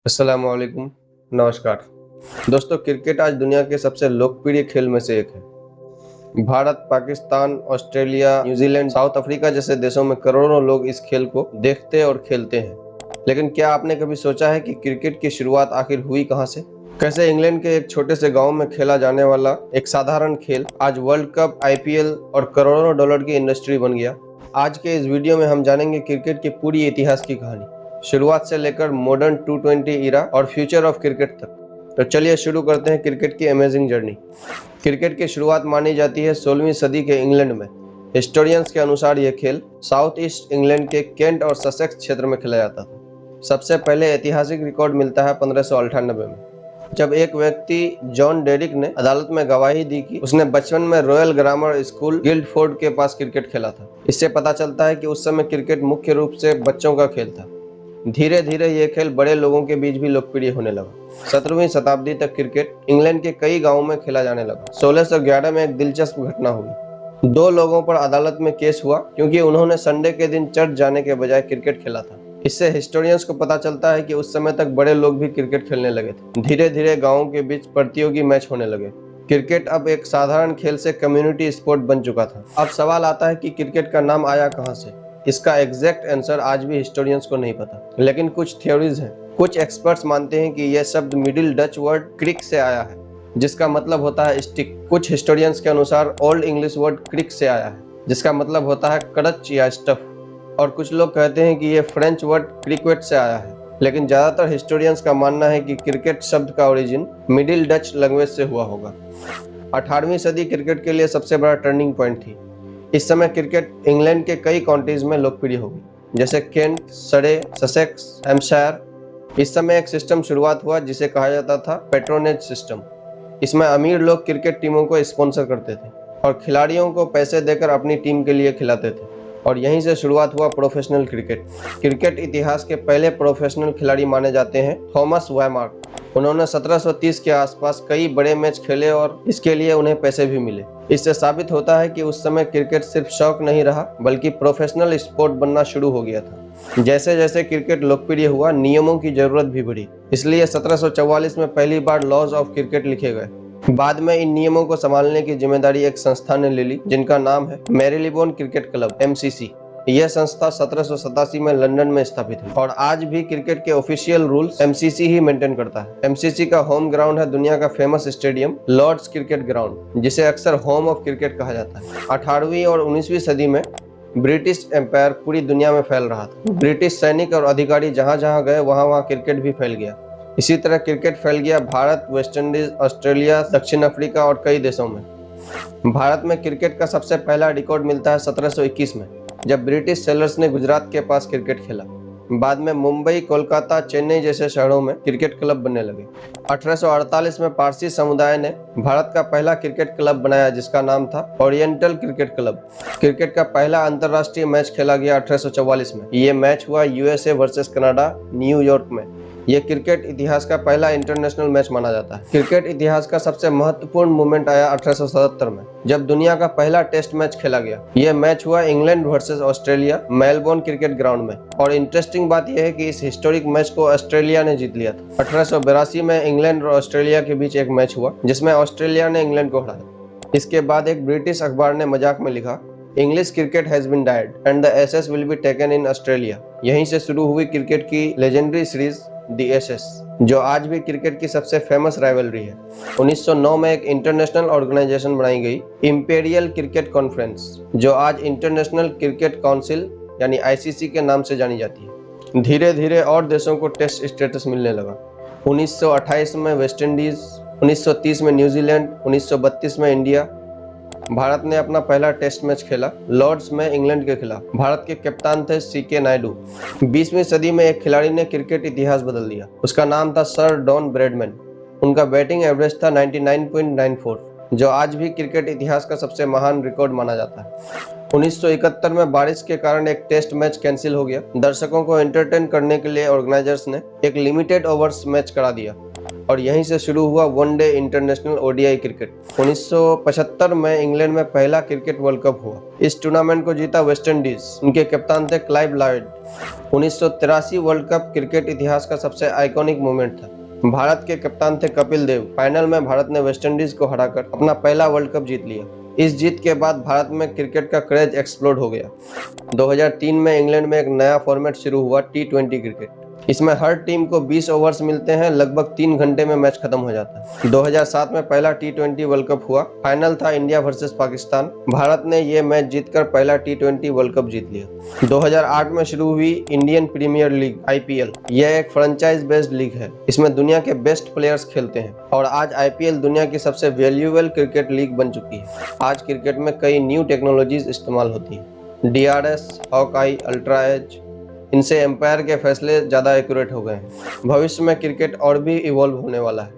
अस्सलामु अलैकुम। नमस्कार दोस्तों, क्रिकेट आज दुनिया के सबसे लोकप्रिय खेल में से एक है। Bharat, Pakistan, Australia, New Zealand, south Africa जैसे देशों में करोड़ों लोग इस खेल को देखते और खेलते हैं। लेकिन क्या आपने कभी सोचा है कि क्रिकेट की शुरुआत आखिर हुई कहां से? कैसे इंग्लैंड के एक छोटे से गांव में खेला जाने वाला एक साधारण खेल आज वर्ल्ड कप, आईपीएल और करोड़ों डॉलर की इंडस्ट्री बन गया। आज के इस वीडियो में हम जानेंगे क्रिकेट के पूरी इतिहास की कहानी, शुरुआत से लेकर मॉडर्न T20 इरा और फ्यूचर ऑफ क्रिकेट तक। तो चलिए शुरू करते हैं क्रिकेट की अमेजिंग जर्नी। क्रिकेट की शुरुआत मानी जाती है 16वीं सदी के इंग्लैंड में। हिस्टोरियन्स के अनुसार यह खेल साउथ ईस्ट इंग्लैंड के केंट और ससेक्स क्षेत्र में खेला जाता था। सबसे पहले ऐतिहासिक रिकॉर्ड मिलता है 1598 में, जब एक व्यक्ति जॉन डेरिक ने अदालत में गवाही दी कि उसने बचपन में रॉयल ग्रामर स्कूल गिल्डफोर्ड के पास क्रिकेट खेला था। इससे पता चलता है कि उस समय क्रिकेट मुख्य रूप से बच्चों का खेल था। धीरे धीरे ये खेल बड़े लोगों के बीच भी लोकप्रिय होने लगा। 17वीं शताब्दी तक क्रिकेट इंग्लैंड के कई गांवों में खेला जाने लगा। 1611 में एक दिलचस्प घटना हुई। दो लोगों पर अदालत में केस हुआ क्योंकि उन्होंने संडे के दिन चर्च जाने के बजाय क्रिकेट खेला था। इससे हिस्टोरियंस को पता चलता है कि उस समय तक बड़े लोग भी क्रिकेट खेलने लगे थे। धीरे धीरे गाँवों के बीच प्रतियोगी मैच होने लगे। क्रिकेट अब एक साधारण खेल से कम्युनिटी स्पोर्ट बन चुका था। अब सवाल आता है कि क्रिकेट का नाम आया कहां से? इसका एग्जैक्ट आंसर आज भी हिस्टोरियंस को नहीं पता, लेकिन कुछ थ्योरीज हैं। कुछ एक्सपर्ट्स मानते हैं कि यह शब्द मिडिल डच वर्ड क्रिक से आया है, जिसका मतलब होता है स्टिक। कुछ हिस्टोरियंस के अनुसार ओल्ड इंग्लिश वर्ड क्रिक से आया है, जिसका मतलब होता है क्रच या स्टफ। और कुछ लोग कहते हैं कि यह फ्रेंच वर्ड क्रिकेट से आया है, लेकिन ज्यादातर हिस्टोरियंस का मानना है कि क्रिकेट शब्द का ओरिजिन मिडिल डच लैंग्वेज से हुआ होगा। 18वीं सदी क्रिकेट के लिए सबसे बड़ा टर्निंग पॉइंट थी। इस समय क्रिकेट इंग्लैंड के कई काउंटीज में लोकप्रिय हो गई, जैसे केंट, सरे, ससेक्स, हैम्पशायर। इस समय एक सिस्टम शुरुआत हुआ जिसे कहा जाता था पैट्रोनेज सिस्टम। इसमें अमीर लोग क्रिकेट टीमों को स्पॉन्सर करते थे और खिलाड़ियों को पैसे देकर अपनी टीम के लिए खिलाते थे, और यहीं से शुरुआत हुआ प्रोफेशनल क्रिकेट। क्रिकेट इतिहास के पहले प्रोफेशनल खिलाड़ी माने जाते हैं थॉमस वैमार्क। उन्होंने 1730 के आसपास कई बड़े मैच खेले और इसके लिए उन्हें पैसे भी मिले। इससे साबित होता है कि उस समय क्रिकेट सिर्फ शौक नहीं रहा, बल्कि प्रोफेशनल स्पोर्ट बनना शुरू हो गया था। जैसे जैसे क्रिकेट लोकप्रिय हुआ, नियमों की जरूरत भी बढ़ी। इसलिए 1744 में पहली बार लॉज ऑफ क्रिकेट लिखे गए। बाद में इन नियमों को संभालने की जिम्मेदारी एक संस्था ने ले ली, जिनका नाम है मैरीलेबोन क्रिकेट क्लब, MCC। यह संस्था 1787 में लंदन में स्थापित हुई और आज भी क्रिकेट के ऑफिशियल रूल्स MCC ही मेंटेन करता है। MCC का होम ग्राउंड है दुनिया का famous stadium Lord's cricket ground, जिसे अक्सर होम ऑफ क्रिकेट कहा जाता है। 18वीं और 19वीं सदी में ब्रिटिश एम्पायर पूरी दुनिया में फैल रहा था। ब्रिटिश सैनिक और अधिकारी जहां जहां गए वहां क्रिकेट भी फैल गया। इसी तरह क्रिकेट फैल गया भारत, वेस्ट इंडीज, ऑस्ट्रेलिया, दक्षिण अफ्रीका और कई देशों में। भारत में क्रिकेट का सबसे पहला रिकॉर्ड मिलता है 1721 में, जब ब्रिटिश सेलर्स ने गुजरात के पास क्रिकेट खेला। बाद में मुंबई, कोलकाता, चेन्नई जैसे शहरों में क्रिकेट क्लब बनने लगे। 1848 में पारसी समुदाय ने भारत का पहला क्रिकेट क्लब बनाया, जिसका नाम था ओरिएंटल क्रिकेट क्लब। क्रिकेट का पहला अंतर्राष्ट्रीय मैच खेला गया 1844 में। ये मैच हुआ USA वर्सेस कनाडा, न्यूयॉर्क में। यह क्रिकेट इतिहास का पहला इंटरनेशनल मैच माना जाता है। क्रिकेट इतिहास का सबसे महत्वपूर्ण मूवमेंट आया 1877 में, जब दुनिया का पहला टेस्ट मैच खेला गया। यह मैच हुआ England versus Australia, Melbourne cricket ground में। और इंटरेस्टिंग बात यह है कि इस हिस्टोरिक मैच को ऑस्ट्रेलिया ने जीत लिया था। 1882 में इंग्लैंड और ऑस्ट्रेलिया के बीच एक मैच हुआ, जिसमें ऑस्ट्रेलिया ने इंग्लैंड को हराया। इसके बाद एक ब्रिटिश अखबार ने मजाक में लिखा, English cricket has been died and the Ashes will be taken in Australia. यहीं से शुरू हुई क्रिकेट की लेजेंडरी सीरीज दी एसेस, जो आज भी क्रिकेट की सबसे फेमस राइवलरी है। 1909 में एक इंटरनेशनल ऑर्गेनाइजेशन बनाई गई, इंपीरियल क्रिकेट कॉन्फ्रेंस, जो आज इंटरनेशनल क्रिकेट काउंसिल यानी ICC के नाम से जानी जाती है। धीरे धीरे और देशों को टेस्ट स्टेटस मिलने लगा। 1928 में वेस्ट इंडीज, 1930 में न्यूजीलैंड, 1932 में इंडिया। भारत ने अपना पहला टेस्ट मैच खेला लॉर्ड्स में इंग्लैंड के खिलाफ। भारत के कप्तान थे CK नायडू। 20वीं सदी में एक खिलाड़ी ने क्रिकेट इतिहास बदल दिया। उसका नाम था सर डॉन ब्रैडमैन। उनका बैटिंग एवरेज था 99.94, जो आज भी क्रिकेट इतिहास का सबसे महान रिकॉर्ड माना जाता है। 1971 में बारिश के कारण एक टेस्ट मैच कैंसिल हो गया। दर्शकों को एंटरटेन करने के लिए ऑर्गेनाइजर्स ने एक लिमिटेड ओवर्स मैच करा दिया। और यहीं से शुरू हुआ वनडे इंटरनेशनल ओडीआई क्रिकेट। 1975 में इंग्लैंड में पहला क्रिकेट वर्ल्ड कप हुआ। इस टूर्नामेंट को जीता वेस्ट इंडीज, उनके कप्तान थे Clive Lloyd. 1983 world cup cricket इतिहास का सबसे आइकॉनिक मोमेंट था। भारत के कप्तान थे कपिल देव। फाइनल में भारत ने वेस्ट इंडीज को हराकर अपना पहला वर्ल्ड कप जीत लिया। इस जीत के बाद भारत में क्रिकेट का क्रेज एक्सप्लोड हो गया। 2003 में इंग्लैंड में एक नया फॉर्मेट शुरू हुआ, T20 क्रिकेट। इसमें हर टीम को 20 ओवर्स मिलते हैं, लगभग 3 घंटे में मैच खत्म हो जाता है। 2007 में पहला T20 वर्ल्ड कप हुआ। फाइनल था इंडिया वर्सेस पाकिस्तान। भारत ने ये मैच जीतकर पहला T20 वर्ल्ड कप जीत लिया। 2008 में शुरू हुई इंडियन प्रीमियर लीग IPL। यह एक फ्रेंचाइज बेस्ड लीग है। इसमें दुनिया के बेस्ट प्लेयर्स खेलते हैं और आज IPL दुनिया की सबसे वैल्यूएबल क्रिकेट लीग बन चुकी है। आज क्रिकेट में कई न्यू टेक्नोलॉजीज इस्तेमाल होती है। DRS, हॉक-आई, अल्ट्रा एज, इनसे एम्पायर के फैसले ज़्यादा एक्यूरेट हो गए हैं। भविष्य में क्रिकेट और भी इवॉल्व होने वाला है।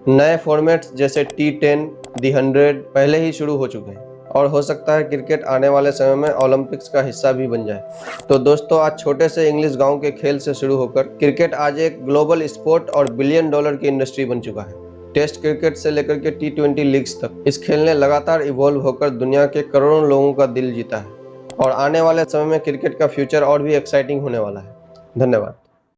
नए फॉर्मेट्स जैसे T10, The 100 पहले ही शुरू हो चुके हैं और हो सकता है क्रिकेट आने वाले समय में ओलंपिक्स का हिस्सा भी बन जाए। तो दोस्तों, आज छोटे से इंग्लिश गांव के खेल से शुरू होकर क्रिकेट आज एक ग्लोबल स्पोर्ट और $बिलियन की इंडस्ट्री बन चुका है। टेस्ट क्रिकेट से लेकर के T20 लीग्स तक इस खेल ने लगातार इवॉल्व होकर दुनिया के करोड़ों लोगों का दिल जीता है और आने वाले समय में क्रिकेट का फ्यूचर और भी एक्साइटिंग होने वाला है। धन्यवाद।